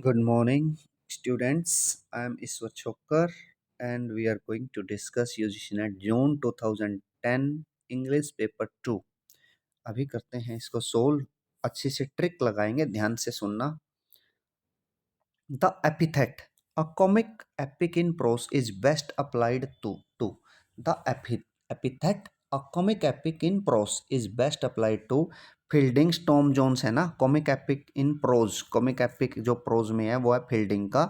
Good morning, students. I am Iswar Chokkar, and we are going to discuss UGC NET June 2010 English Paper 2. अभी करते हैं इसको solve. अच्छी सी trick लगाएंगे, ध्यान से सुनना। The epithet, a comic epic in prose, is best applied to. The epithet, a comic epic in prose, is best applied to Fielding's Tom Jones है ना। Comic epic in prose, comic epic जो prose में है वो है Fielding का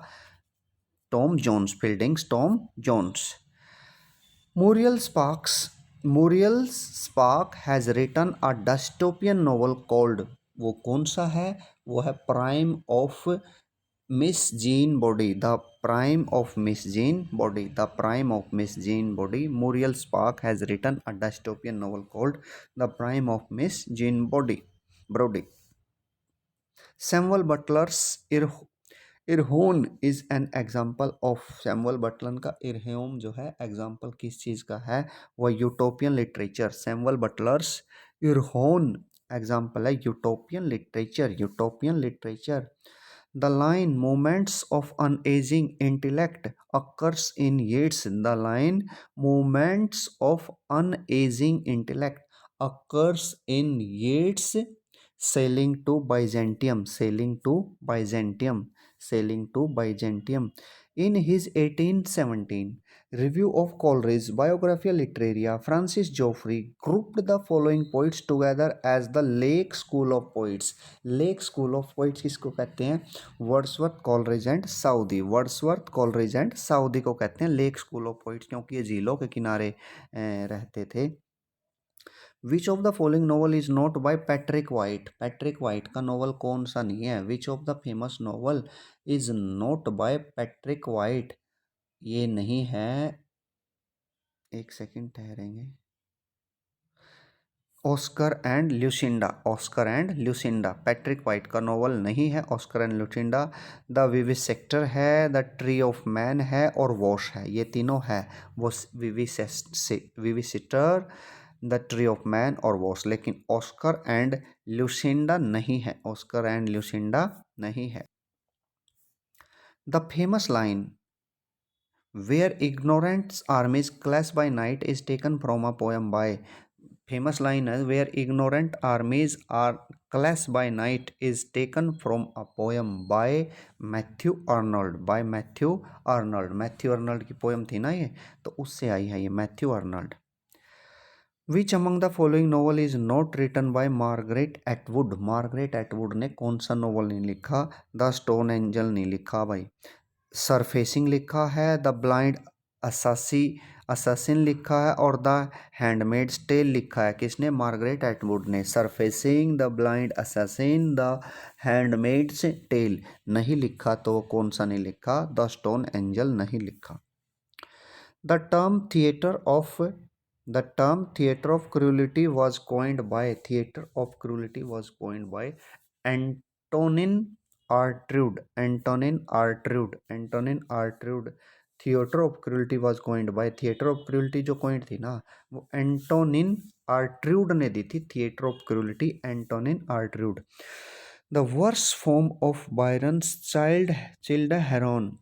Tom Jones, Fielding's Tom Jones. Muriel Spark has written a dystopian novel called, वो कौन सा है? वो है prime of miss gene body, the prime of miss gene body, the prime of miss gene body. Muriel Spark has written a dystopian novel called The Prime of Miss Jean Brodie. Samuel Butler's Erewhon is an example of, Samuel Butler का Erewhon जो है example किस चीज़ का है? वह utopian literature. Samuel Butler's Erewhon example है utopian literature, utopian literature. The line "Moments of Unaging Intellect" occurs in Yeats. The line "Moments of Unaging Intellect" occurs in Yeats' Sailing to Byzantium, Sailing to Byzantium, Sailing to Byzantium. In his 1817 review of Coleridge's Biographia Literaria, Francis Joffre grouped the following poets together as the Lake School of Poets. Lake School of Poets किसको कहते हैं? Wordsworth, Coleridge and Southey. Wordsworth, Coleridge and Southey को कहते हैं lake School of poets, क्योंकि ये झीलों के किनारे रहते थे। Which of the following novel is not by Patrick White? Patrick White का नॉवल कौन सा नहीं है? Which of the famous novel is not by Patrick White? ये नहीं है, एक सेकंड ठहरेंगे। Oscar and Lucinda, Oscar and Lucinda Patrick White का नॉवल नहीं है। Oscar and Lucinda. The Vivisector है, द ट्री ऑफ मैन है और वॉश है, ये तीनों है। वो Vivisector, the Tree of Man और वॉश, लेकिन ऑस्कर एंड ल्यूसिंडा नहीं है, ऑस्कर एंड ल्यूसिंडा नहीं है। The famous line where ignorant armies clash by night is taken from a poem by, famous line है where ignorant armies are clash by night is taken from a poem by Matthew Arnold, by Matthew Arnold. Matthew Arnold की poem थी ना ये, तो उससे आई है ये, Matthew Arnold. Which among the following novel is not written by Margaret Atwood? Margaret Atwood ने कौन सा नॉवल नहीं लिखा? द स्टोन एंजल नहीं लिखा भाई। सरफेसिंग लिखा है, द ब्लाइंड असासिन लिखा है और द हैंडमेड्स टेल लिखा है। किसने? मार्गरेट एटवुड ने। Surfacing, the Blind Assassin, the Handmaid's Tale नहीं लिखा, तो कौन सा नहीं लिखा? द स्टोन एंजल नहीं लिखा। The term theatre of cruelty was coined by, theater of cruelty was coined by Antonin Artaud, Antonin Artaud, Antonin Artaud. Theatre of cruelty was coined by, theatre of cruelty जो coined थी ना, वो Antonin Artaud ने दी थी। Theatre of cruelty Antonin Artaud. The verse form of Byron's Childe Harold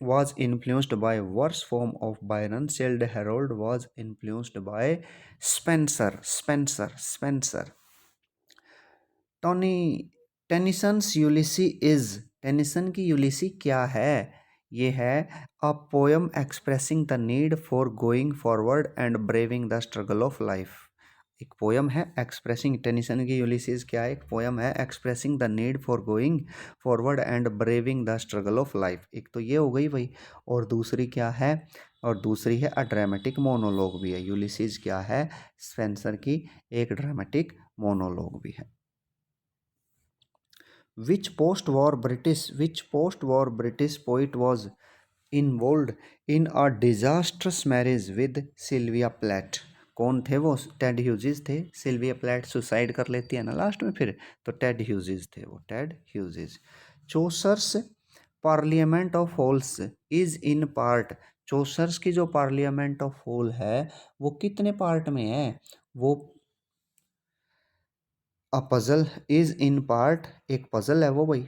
was influenced by, worst form of Byron Childe Harold was influenced by Spencer. टॉनी Tennyson's Ulysses is, Tennyson की Ulysses क्या है? ये है a poem expressing the need for going forward and braving the struggle of life. एक poem है expressing, Tennyson की Ulysses क्या है? एक पोयम है expressing the need for going forward and braving the struggle of life. एक तो ये हो गई भाई, और दूसरी क्या है? और दूसरी है अ ड्रामेटिक मोनोलॉग भी है। यूलिसीज क्या है? स्पेंसर की एक ड्रामेटिक मोनोलॉग भी है। Which post-war British poet was involved in a disastrous marriage with Sylvia Plath? कौन थे वो? टेड ह्यूजेस थे। सिल्विया प्लेट सुसाइड कर लेती है ना लास्ट में फिर, तो टेड ह्यूजेस थे वो, Ted Hughes. Chaucer's parliament of holes is in part, Chaucer's की जो पार्लियामेंट ऑफ होल है वो कितने पार्ट में है? वो a puzzle is in part, एक पजल है वो भाई,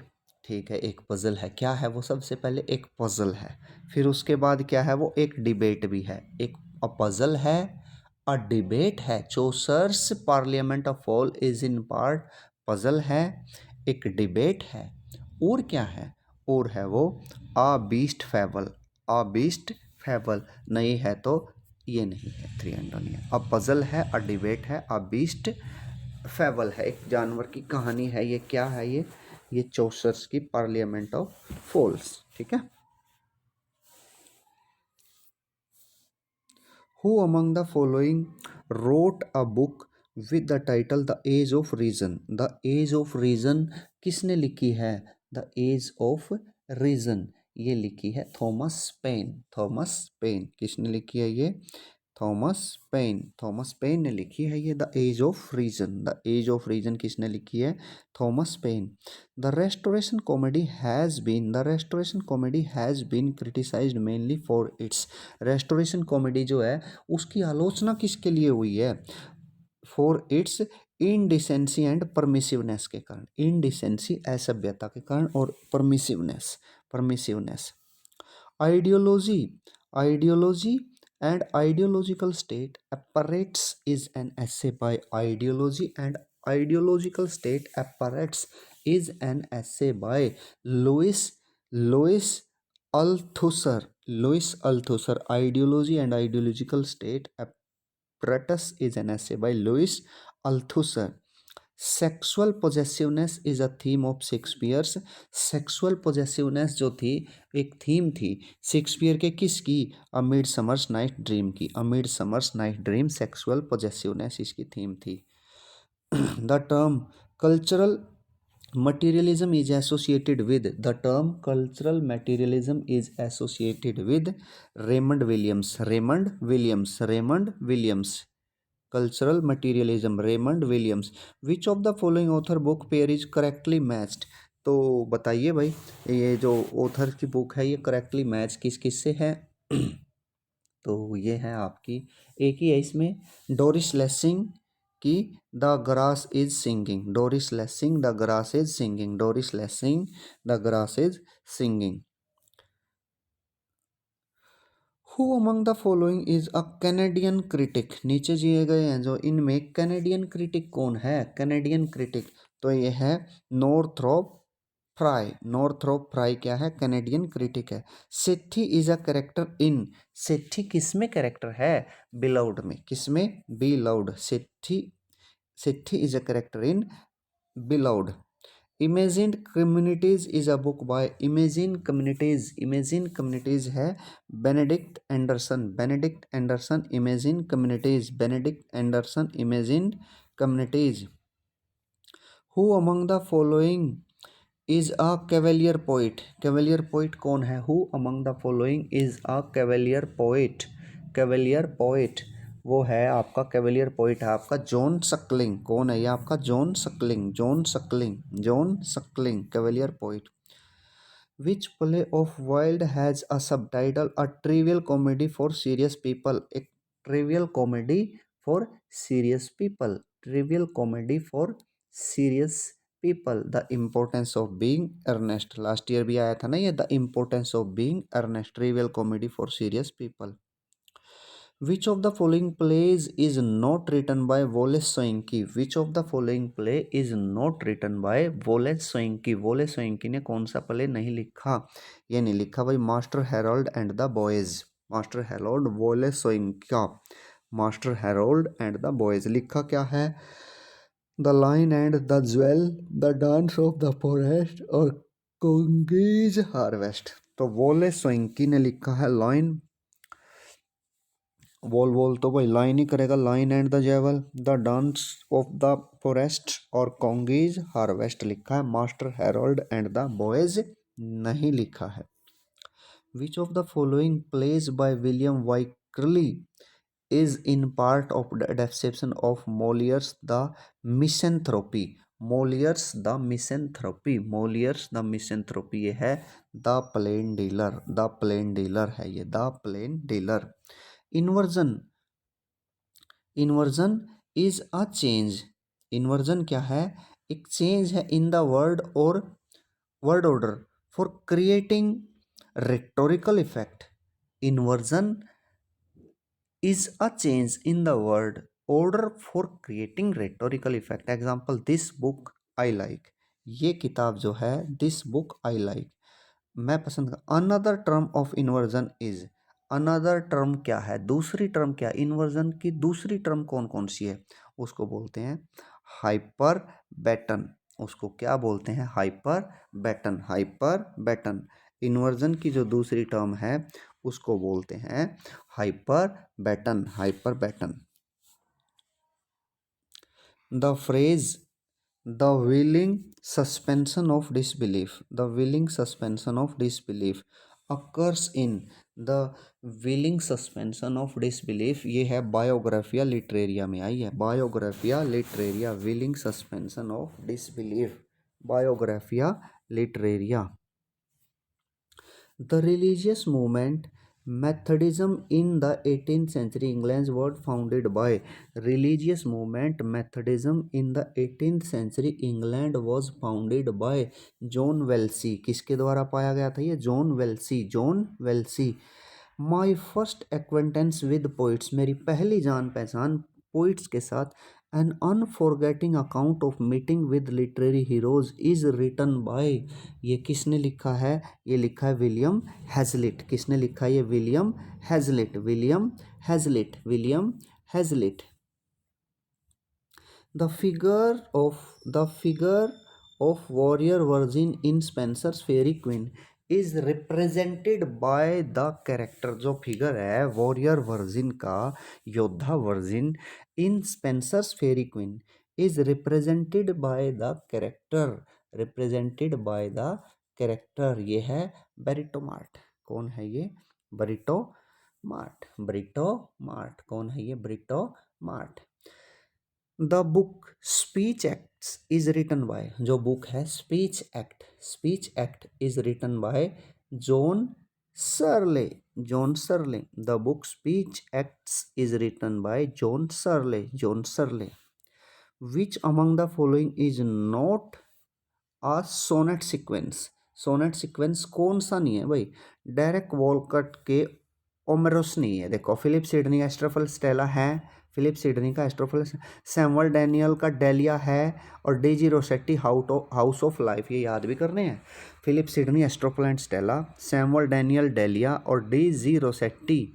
ठीक है, एक पजल है। क्या है वो? सबसे पहले एक पजल है, फिर उसके बाद क्या है वो? एक डिबेट भी है। एक पजल है, अ डिबेट है। Chaucer's parliament of fall is in part puzzle है, एक डिबेट है, और क्या है? और है वो a beast fable. A beast fable नहीं है तो ये नहीं है थ्री एंटोनियन। अ पजल है, अ डिबेट है, अ बीस्ट फेबल है, एक जानवर की कहानी है। ये क्या है? ये चौसर्स की पार्लियामेंट ऑफ फॉल्स। ठीक है। Who among the following wrote a book with the title The Age of Reason? The Age of Reason किसने लिखी है? The Age of Reason ये लिखी है थॉमस पेन। थॉमस पेन किसने लिखी है ये? Thomas pen. थॉमस पेन ने लिखी है ये the Age of Reason. The Age of Reason किसने लिखी है? Thomas Paine. The Restoration comedy has been criticised mainly for its. Restoration comedy जो है उसकी आलोचना किसके लिए हुई है? For its indecency and permissiveness के कारण। इनडिसेंसी असभ्यता के कारण, और permissiveness. Ideology, ideology and ideological state apparatus is an essay by ideology and ideological state apparatus is an essay by Louis Althusser. Louis Althusser. Ideology and ideological state apparatus is an essay by Louis Althusser. Sexual possessiveness is a theme of Shakespeare's. Sexual possessiveness जो थी एक theme थी Shakespeare के किसकी? A mid summer's night dream की। A mid summer's night dream sexual possessiveness इसकी theme थी। The term cultural materialism is associated with the term cultural materialism is associated with Raymond Williams Cultural Materialism, Raymond Williams. Which of the following author book pair is correctly matched? तो बताइए भाई, ये जो author की book है ये correctly match किस किस से है? तो ये है आपकी, एक ही है इसमें, डोरिस लेसिंग की the grass is singing. Doris Lessing the grass is singing. Doris Lessing the grass is singing. Who among the following is a Canadian critic? नीचे दिए गए हैं जो इनमें कैनेडियन क्रिटिक कौन है? कैनेडियन क्रिटिक तो ये है नॉर्थरोप फ्राई। नॉर्थरोप फ्राई क्या है? कैनेडियन क्रिटिक है। सेठी इज अ कैरेक्टर इन। सेठी किसमें कैरेक्टर है? बिलाउड में। किसमें? Beloved. Sethe Sethe is a character in Beloved. Imagined Communities is a book by Imagined Communities. Imagined Communities है Benedict Anderson. Benedict Anderson Imagined Communities. Benedict Anderson Imagined Communities. Who among the following is a cavalier poet? Cavalier poet कौन है? Who among the following is a cavalier poet? Cavalier poet वो है आपका, cavalier poet है आपका John Suckling. कौन है ये आपका? John Suckling. John Suckling. John Suckling cavalier poet. Which play of Wilde has a subtitle a trivial comedy for serious people? एक trivial comedy for serious people. Trivial comedy for serious people. The Importance of Being Earnest. Last year भी आया था ना ये, the Importance of Being Earnest. Trivial comedy for serious people. Which of the following plays is not written by Wallace Soinki? Which of the following play is not written by Wallace Soinki? Wallace Soinki ने कौन सा play नहीं लिखा? ये नहीं लिखा भाई, Master Harold and the Boys. Master Harold Wallace Soyinka. Master Harold and the Boys लिखा क्या है? The Lion and the Jewel, the Dance of the Forest और कोंगीज हार्वेस्ट। तो वॉलेस सोइंकी ने लिखा है लाइन। वॉल तो भाई लाइन ही करेगा। Lion and the Jewel, the Dance of the Forest और कॉन्गीज हार्वेस्ट लिखा है। Master Harold and the Boys नहीं लिखा है। Which of the following plays by William Wycherley is in part of the adaptation of Molière's the Misanthropy? Molière's the Misanthropy. Molière's the Misanthropy ये है the Plain Dealer. The Plain Dealer है ये, the Plain Dealer. Inversion. Inversion is a change. Inversion क्या है? एक change है in the word और word order for creating rhetorical effect. Inversion is a change in the word order for creating rhetorical effect. Example, this book I like. ये किताब जो है, this book I like, मैं पसंद कर। Another term of inversion is, another term क्या है, दूसरी टर्म क्या, इन्वर्जन की दूसरी टर्म कौन कौन सी है, उसको बोलते हैं हाइपर बैटन। उसको क्या बोलते हैं, hyperbaton, hyperbaton. Inversion की जो दूसरी टर्म है उसको बोलते हैं hyperbaton, hyperbaton. The phrase the willing suspension of disbelief, the willing suspension of disbelief occurs in, the willing suspension of disbelief ये है बायोग्राफिया लिटरेरिया में आई है, Biographia Literaria, willing suspension of disbelief, Biographia Literaria. The religious movement Methodism in the 18th century England was founded by, religious movement Methodism in the 18th century England was founded by John Wellesley. किसके द्वारा पाया गया था ये, John Wellesley, John Wellesley. My first acquaintance with poets, मेरी पहली जान पहचान पोइट्स के साथ। N अनफॉरगेटिंग account of meeting with literary heroes is written bye, ये किसने लिखा है, ये लिखा है विलियम हैजलिट। किसने लिखा है ये, William Hazlitt, William Hazlitt, William Hazlitt. The figure of warrior virgin in Spencer's Fairy Queen is represented by the character, जो फिगर है वॉरियर वर्जिन का, योद्धा virgin, in Spenser's Faerie Queene is represented by the character, represented by the character, ये है बेरिटो mart. कौन है ये, Brito mart, Brito mart. कौन है ये, Britomart. The book Speech Acts is written by, जो बुक है speech act, speech act is written by John Searle, John Searle. The book Speech Acts is written by John Searle, John Searle. Which among the following is not a sonnet sequence, sonnet sequence कौन सा नहीं है भाई, direct वॉलकट के Omeros नहीं है। देखो, Philip Sidney का एस्ट्रोफल स्टेला है, फिलिप सिडनी का एस्ट्रोफल, सैमुअल डैनियल का डेलिया है, और डेजी रोसेट्टी हाउस ऑफ लाइफ, ये याद भी करने हैं। Philip Sidney Astrophel and Stella, Samuel Daniel Delia और डेजी Rossetti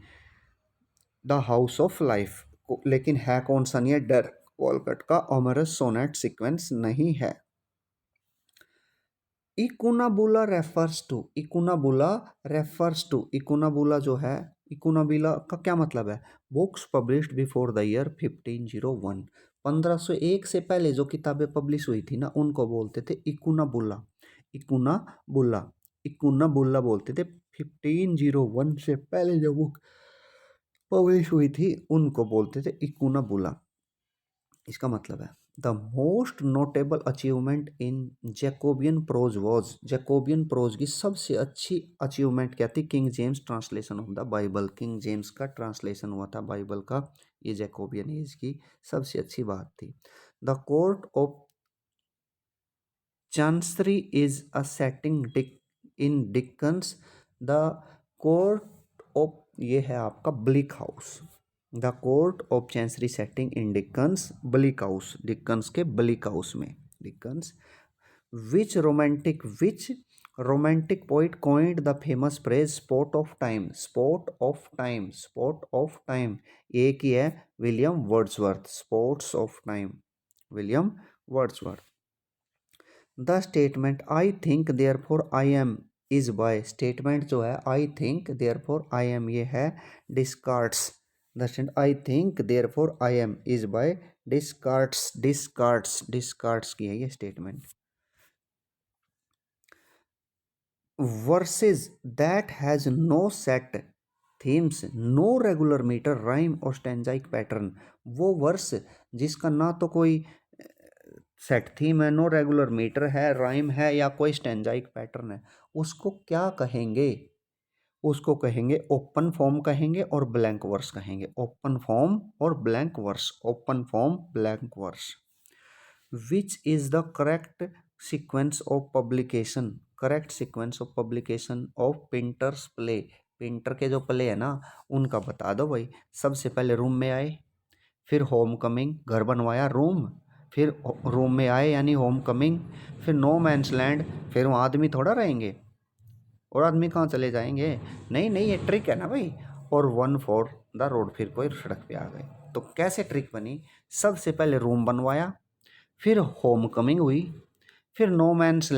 the House of Life. लेकिन है कौन सा नहीं है, डायरेक्ट वॉलकट का ओमेरोस सोनेट सीक्वेंस नहीं है। इकुनाबुला रेफर्स टू, इकुनाबुला रेफर्स टू, इकुनाबुला जो है, इकुनाबुला का क्या मतलब है, books published before the year 1501, 1501 से पहले जो किताबें पब्लिश हुई थी ना उनको बोलते थे इकुनाबुला, इकुनाबुला, इकुनाबुला बोलते थे। 1501 से पहले जो बुक पब्लिश हुई थी उनको बोलते थे इकुनाबुला। इसका मतलब है the most notable achievement in Jacobean prose was, Jacobean prose की सबसे अच्छी अचीवमेंट क्या थी, King James translation of the Bible, King James का ट्रांसलेशन हुआ था बाइबल का, ये जैकोबियन एज की सबसे अच्छी बात थी। The Court of Chancery is a setting in Dickens, the Court of, ये है आपका Bleak House, the Court of Chancery setting in Dickens Bleak House, Dickens के ब्लिक हाउस में, Dickens. Which Romantic poet coined the famous phrase spot of time, spot of time, spot of time, एक ही है, William Wordsworth, spots of time, William Wordsworth. The statement I think therefore I am is by, statement जो है I think therefore I am, ये है Descartes, the statement I think therefore I am is by Descartes, Descartes, Descartes की है ये statement. Verses that has no set themes, no regular metre, rhyme और stanzaic pattern, वो verse जिसका ना तो कोई सेट थीम है, नो रेगुलर मीटर है, राइम है या कोई स्टैंजाइक पैटर्न है, उसको क्या कहेंगे, उसको कहेंगे ओपन फॉर्म कहेंगे और ब्लैंक वर्स कहेंगे, ओपन फॉर्म और blank verse, open form blank verse. Which is the correct sequence of publication, correct sequence of publication of Pinter's play, Pinter के जो प्ले है ना उनका बता दो भाई। सबसे पहले रूम में आए, फिर होम कमिंग, घर बनवाया रूम, फिर रूम में आए यानी होम कमिंग, फिर नो मैंस लैंड, फिर वहाँ आदमी थोड़ा रहेंगे और आदमी कहाँ चले जाएंगे, नहीं नहीं ये ट्रिक है ना भाई। और वन फॉर द रोड, फिर कोई सड़क पे आ गए। तो कैसे ट्रिक बनी, सबसे पहले रूम बनवाया, फिर होम कमिंग हुई, फिर नो मैंस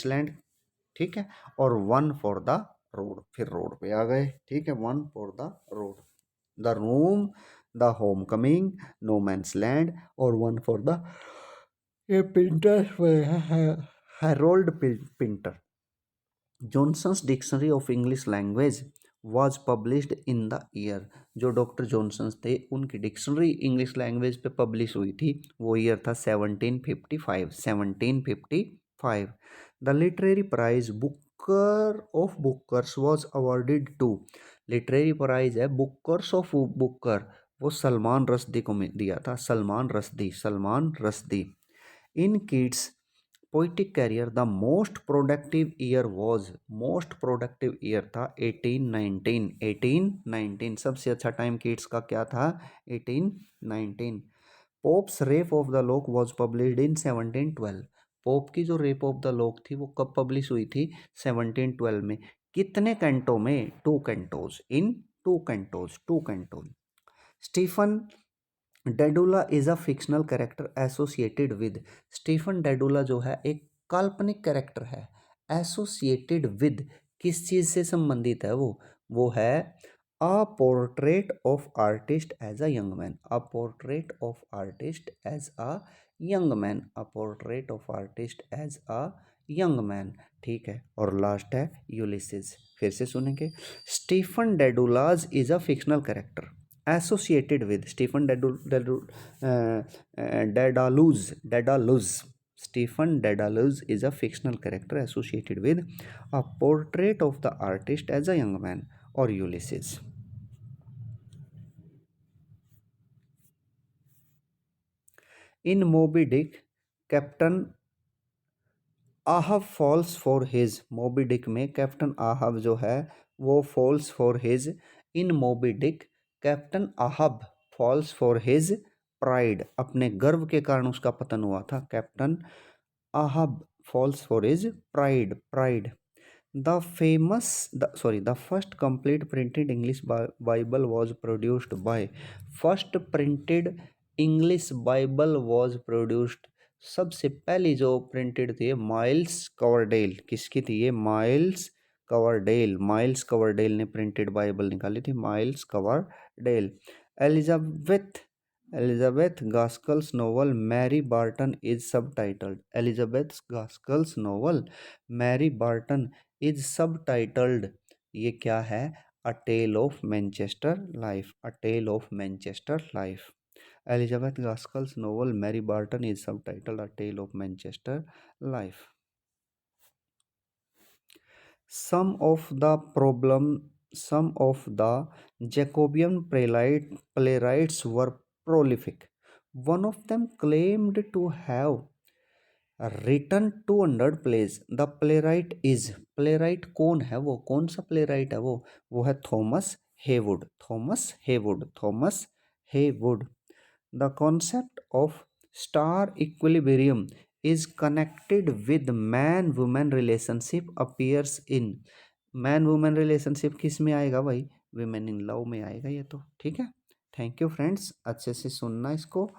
लैंड, ठीक है, और वन फॉर द रोड, फिर रोड पे आ गए, ठीक है, One for the Road, the Room, the Homecoming, No Man's Land और वन फॉर द, ये Pinter Harold Pinter. Johnson's Dictionary of English language was published in the year, जो doctor Johnson's थे उनकी डिक्शनरी इंग्लिश लैंग्वेज पे publish हुई थी, वो year था 1755, 1755। The literary prize Booker of Bookers was awarded to, literary prize है Bookers of Booker, वो सलमान रश्दी को दिया था, Salman Rushdie, Salman Rushdie. In Keats's poetic career the most productive year was, most productive year था 1819, 1819 सबसे अच्छा टाइम किड्स का क्या था, 1819। Pops rape of the lock was published in 1712, pope की जो रेप ऑफ द लॉक थी वो कब पब्लिश हुई थी, 1712 में। कितने कैंटो में, two cantos, in two cantos, two cantos. Stephen Dedalus is a fictional character associated with, Stephen Dedalus जो है एक काल्पनिक कैरेक्टर है, एसोसिएटेड विद, किस चीज से संबंधित है वो है a portrait of artist as a young man, a portrait of artist as a young man, a portrait of artist as a young man, ठीक है। और लास्ट है यूलिसिस, फिर से सुनेंगे। Stephen Dedalus is a fictional character associated with Stephen Dedalus. Stephen Dedalus is a fictional character associated with a portrait of the artist as a young man or Ulysses. In Moby Dick, Captain Ahab falls for his, Moby Dick में Captain Ahab जो है वो falls for his, in Moby Dick Captain Ahab falls for his pride, अपने गर्व के कारण उसका पतन हुआ था, Captain Ahab falls for his pride, pride. The famous the first complete printed English Bible was produced by, first printed English Bible was produced, सबसे पहली जो प्रिंटेड थी माइल्स कवरडेल, किसकी थी ये, माइल्स कवरडेल, माइल्स कवरडेल ने printed Bible निकाली थी, Miles Coverdale. Elizabeth Elizabeth Gaskell's novel Mary Barton is subtitled, Elizabeth Gaskell's novel Mary Barton is subtitled, ये क्या है, a tale of Manchester life, a tale of Manchester life. Elizabeth Gaskell's novel Mary Barton is subtitled a tale of Manchester life. Some of the problem, some of the Jacobean playwrights were prolific. One of them claimed to have written 200 plays. The playwright is, playwright कौन है वो, कौन सा playwright है वो है Thomas Heywood, Thomas Heywood, Thomas Heywood. The concept of star equilibrium is connected with man woman relationship appears in, man women relationship किस में आएगा भाई, विमेन इन लव में आएगा ये तो, ठीक है। थैंक यू फ्रेंड्स, अच्छे से सुनना इसको